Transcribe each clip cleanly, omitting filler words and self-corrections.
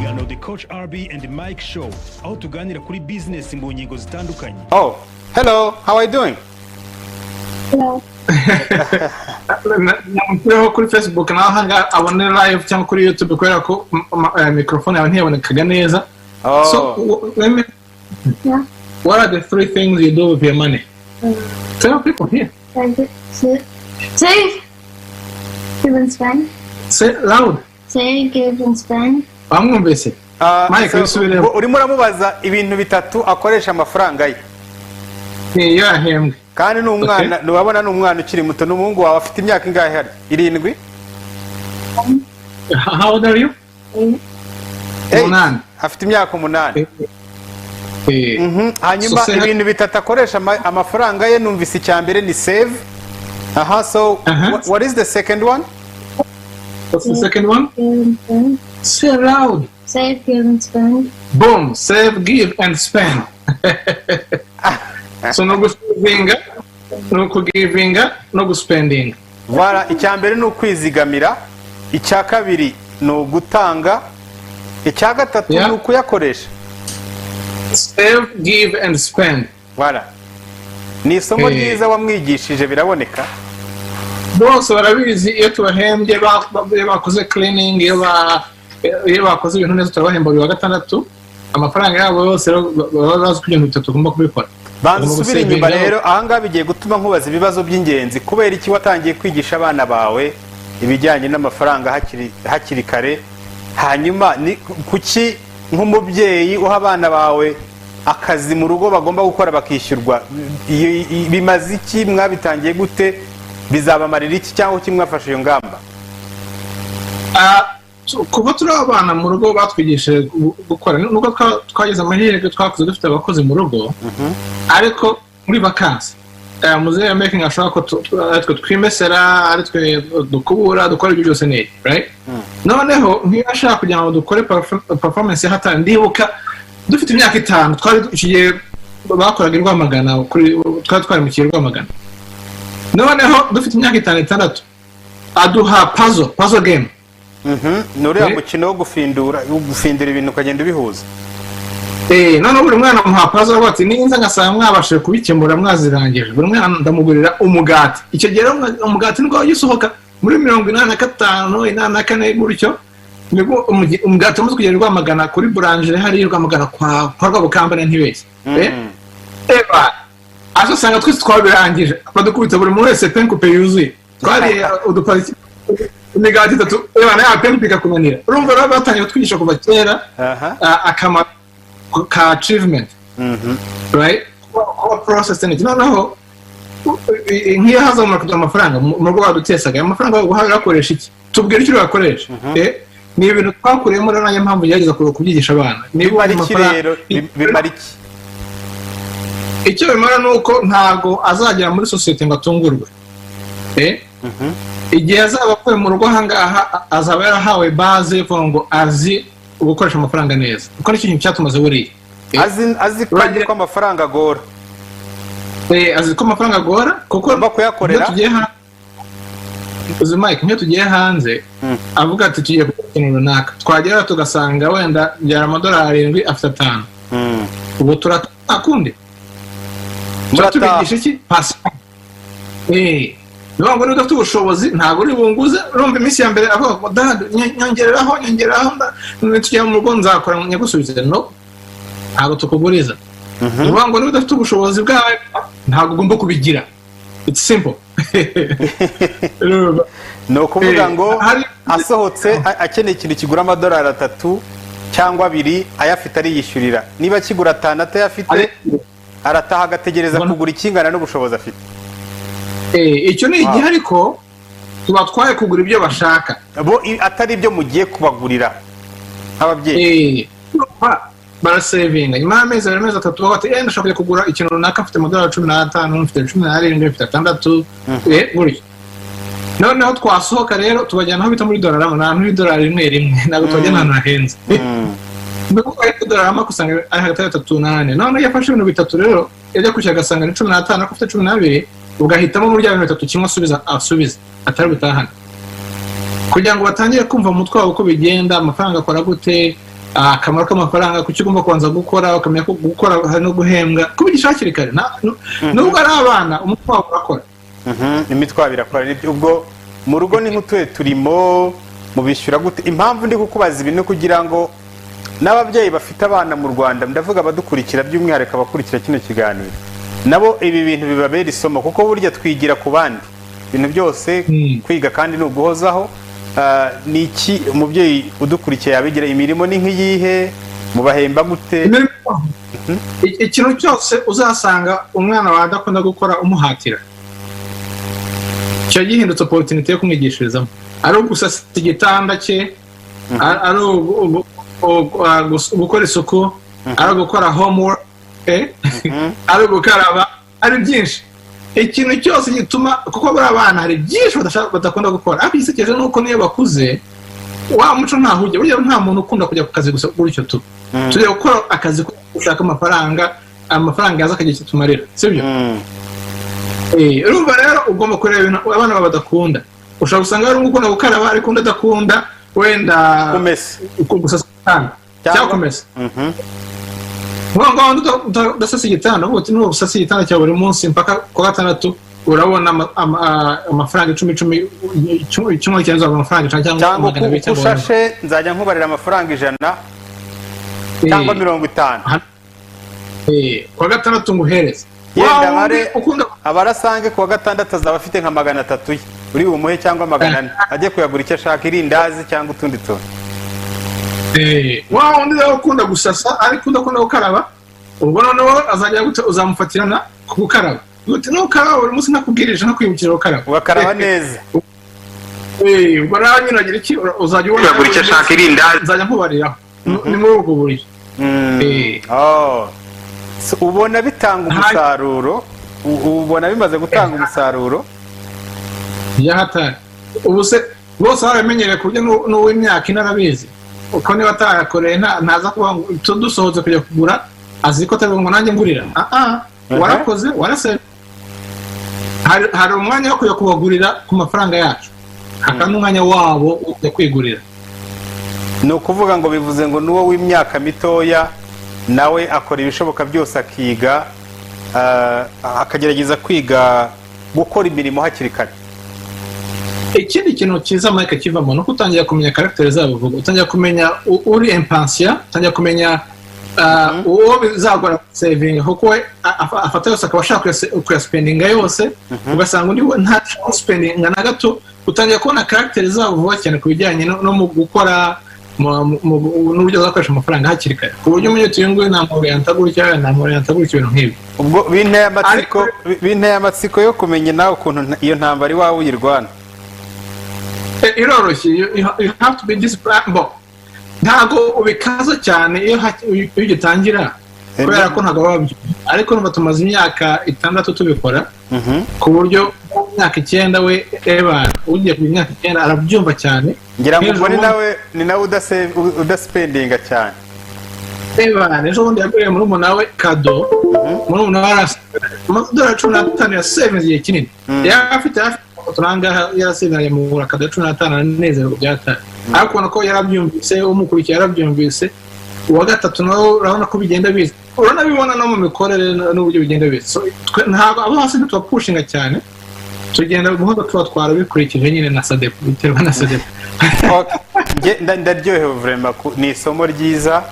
ikiganiro The Coach RB and Mike Show aho tuganira kuri business mu ngingo zitandukanye. Oh, hello, how are you doing? Hello. Namukuyeho kuri Facebook naho hanga abone live cyangwa kuri YouTube kubera ko microphone yawe ntiyabonekaga neza. So, Yeah. what are the 3 things you do with your money? Tell people here. Save, give and spend. Say it loud. Save, give and spend. Bamwumvise. Mike, urimo uramubaza ibintu bitatu akoresha amafaranga ye. Yahembwe. Kandi n'umwana nubabona n'umwana ukiri muto n'umuhungu wawe afite imyaka ingahe hari? 7? How old are you? 8. Afite imyaka 8. Hanyuma ibintu bitatu akoresha amafaranga ye numvise icyambere ni save. So what is the second one? What's the second one? Say it loud. Save, give and spend. Boom, save, give and spend. So no gusavinga, no kugivinga, no guspending. Voilà, icyambere ni ukwizigamira, icya kabiri ni ugutanga, icya gatatu ni ukuyakoresha. Save, give and spend. Voilà. Ni isomo ryiza wamwigishije biraboneka. Bose barabizi iyo tubahembye bakoze cleaning iyo bakoze ibintu neza turabahemba buri wa gatandatu amafaranga yabo yose bazi kugira ngo tugomba kubikora. Bansubira inyuma rero ahangaha bigiye gutuma nkubaza ibibazo by'ingenzi kubera iki watangiye kwigisha abana bawe ibijyanye n'amafaranga hakiri kare hanyuma ni kuki nk'umubyeyi uha abana bawe akazi mu rugo bagomba gukora bakishyurwa bimaze iki mwabitangiye gute bizabamarira iki cyangwa kimwafashe iyo ngamba? Kuba turi abana mu rugo batwigishije gukora nubwo twageze amahirwe twakoze dufite abakozi mu rugo ariko muri vacances muzehe making ashaka ko aritwe twimesera aritwe dukubura dukora ibyo byose neza right noneho nk'iyo ashaka kugira ngo dukore performance hatari ndibuka dufite imyaka 5 twari ikigiye bakoraga Rwamagana kuri twari mu Rwamagana noneho dufite imyaka 5 aduha puzzle game nuriya mukino wo gufindura ibintu ukagenda ubihuza none buri mwana muha puzzle bati ninza ngasanga mwabashije kubikemura mwazirangije buri mwana ndamugurira umugati icyo gihe umugati niko yisohoka muri 85 gutyo nibwo umugati umaze kugera Rwamagana kuri boulangerie hari Rwamagana kwa Rwabukambane ntibeshye aso sanga twese twabirangije badukubita buri muntu wese penkupe yuzuye twari udupariki imigati 3 ebana ya penkupe kunanira urumva rero batangiye kutwigisha kuva kera akama ka achievement right ko process and noneho nk'iyo haza mu kugira amafaranga mu rugo badutesaga amafaranga yo guhabira akoresha iki tubwira icyo bakoresha ni ibintu twakuriyemo rero nanye mpamvu yageza kubyigisha abana niba ari kirero bimariki icyo bimara nuko ntago azagera muri society ngo atungurwe igihe azaba avuye mu rugo hangaha azaba yarahawe base ngo azi gukoresha amafaranga neza kuko nicyo kintu cyatumaze buriya azi ko amafaranga agora azi ko amafaranga agora kuko bakuyakorera Mike nk'iyo tugiye hanze avuga ati tugiye ku kintu runaka twagera tugasanga wenda byara $7 afite 5 ubu turatakundi muratubigisha iki pasi niba ngo ufite ubushobozi ntabwo uri bunguze urumva iminsi ya mbere avuga dad nyongereraho tujya mu rugo nzakora nyagusubize no ntabwo tukuguriza niba ngo ufite ubushobozi bwawe ntabwo ugomba kubigira it's simple no kuvuga ngo asohotse akeneye ikintu kigura $3 cyangwa 2 ayafite ari yishyurira niba kigura 5 atayafite arataha agategereza kugura ikingana n'ubushobozi afite icyo ni igihe ariko tubatwaye kugura ibyo bashaka bo atari ibyo mugiye kubagurira ababyeyi barasavinga nyuma y'amezi 3 bati ndashaka kugura ikintu runaka mfite $15 mfite 17 mfite 6 gutyo noneho twasohoka rero tubajyana aho bita muri $1 rimwe ntabwo tubajyana ahantu hahenze mbego $1 kusanga ari hagati ya 3 na 8 none yafashe ibintu bitatu rero yajya kwishyura agasanga ni 15 ko ufite 12 ugahitamo muri bya bintu bitatu kimwe asubiza atari butahana kugira ngo batangire kumva mu mutwe wabo uko bigenda amafaranga akora gute akamaro k'amafaranga, kuki ugomba kubanza gukora, ukamenya ko gukora hari no guhembwa, kubigisha hakiri kare. Nubwo ari abana umutwe wabo urakora. Imitwaro irakora. Ubwo mu rugo ni nk'utuye turimo mubishyura gute? Impamvu ndi kukubaza ibintu kugira ngo n'ababyeyi bafite abana mu Rwanda, ndavuga abadukurikira by'umwihariko abakurikira kino kiganiro, nabo ibi bintu bibabera isomo, kuko burya twigira ku bandi ibintu byose. Kwiga kandi ni uguhozaho. Ni iki umubyeyi udukurikiye yabigira? Imirimo ni nk'iyihe? Mubahemba gute? Ikintu cyose uzasanga umwana wawe adakunda gukora umuhatira, cyo gihindutse opportunity yo kumwigishirizamo. Ari ugusasa igitanda cye, ari gukora isuku, ari gukora homework, ari gukaraba, ari byinshi. Ikintu cyose gituma, kuko bari abana hari byinshi badakunda gukora. Ariko igisekeje nuko niyo bakuze wa muco ntahujya. Burya nta muntu ukunda kujya ku kazi gusa gutyo tu. Tujya gukora akazi ko gushaka amafaranga yaza akagira icyo tumarira, sibyo? Urumva rero ugomba kureba ibintu abana badakunda. Ushobora gusanga ari ukunda gukaraba ariko undi adakunda wenda gusasa igitanda cyangwa kumesa. Ngo udasasa igitanda, ubu uti n'ubusasa igitanda cya buri munsi mpaka ku gatandatu urabona amafaranga 10 icyumweru cyanza amafaranga cyangwa ushashe nzajya nkubarira amafaranga 100 cyangwa 50. Ku gatandatu nguhereza. Yenda bare abarasange ku gatandatu azaba afite nka 300 uri umuhe cyangwa 400 ajye kuyagura icyo ashaka, irindazi cyangwa utundi tuntu. Wa undi rero ukunda gusasa ariko udakunda gukaraba, ubwo noneho azajya uzamufatirana ku gukaraba. Uti no karaba buri munsi nakubwirije no kwibukira gukaraba. Ugakaraba neza. Ubwo rero nyine agira iki uzajya ubona kuyagura icyo ashaka, irindazi nzajya nkubariraho. Ni muri ubwo buryo. Ubona bitanga umusaruro, ubona bimaze gutanga umusaruro yahatari. Ubu se bose baramenyereye kurya n'uw'imyaka inarabizi, uko niba atarakoreye ntaza kuba dusohotse kujya kugura, azi ko atari ngo nanjye ngurira. Warakoze warase. Hari umwanya wo kujya kubagurira ku mafaranga yacu, hakaba n'umwanya wabo wo kwigurira. Ni ukuvuga ngo bivuze ngo n'uwo w'imyaka mitoya nawe akora ibishoboka byose akiga, akagerageza kwiga gukora imirimo hakiri kare. Ikindi kintu cyiza Mike kivamo no kutangira kumenya character zabo vuga, utangira kumenya uri impatient, utangira kumenya uwo bizagora saving, kuko afata yose akaba ashaka kuyaspendinga yose, ugasanga undi nta spending na gato. Utangira kubona character zabo vuba cyane kubijyanye no mu gukora n'uburyo zakoresha amafaranga hakiri kare, ku buryo umenye uti ngo namurienta gutya ibintu nk'ibi. Ubwo binteye amatsiko yo kumenya nawe ukuntu iyo ntambara iwawe uyirwana. Iroroshye. You have to be disciplined. Ntago ubikaza cyane iyo ugitangira, kubera ko ntago babyo. Ariko nuba tumaze imyaka 6 tubikora, ku buryo imyaka 9 we ugiye ku myaka 9 arabyumva cyane. Ngira ngo ni nawe udaspendinga cyane. Ejo bundi yaguriye muri umuntu kado, muri umuntu $15 ya savings igihe kinini. Afite turanga yarasezeranye mu gura kado 15 neza byatari. Ariko ubona ko yarabyumvise, umukurikiye yarabyumvise. Uwa gatatu nawe urabona ko bigenda biza. Uranabibona no mu mikorere n'uburyo bigenda biza. Ntabwo abo hasi tubapushinga cyane, tugenda guhoza twatwara bikurikije nyine na SADEP, biterwa na SADEP. Ndaryohewe vraiment, ni isomo ryiza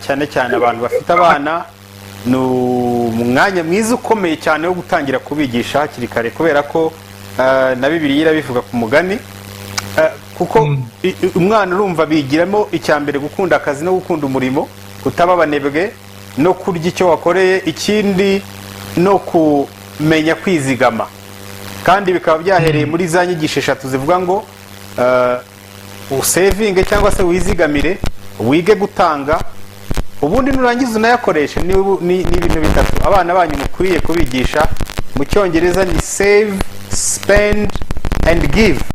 cyane cyane abantu bafite abana. Ni umwanya mwiza ukomeye cyane wo gutangira kubigisha hakiri kare, kubera ko na Bibiliya irabivuga ku mugani, kuko umwana urumva bigiramo icyambere gukunda akazi no gukunda umurimo, kutaba abanebwe no kurya icyo wakoreye, ikindi no kumenya kwizigama. Kandi bikaba byahereye muri za nyigisho 3 zivuga ngo usavinge cyangwa se wizigamire, wige gutanga, ubundi nurangiza unayakoresha. Ni ibintu 3 abana banyu mukwiye kubigisha. Mu Cyongereza ni save, spend and give.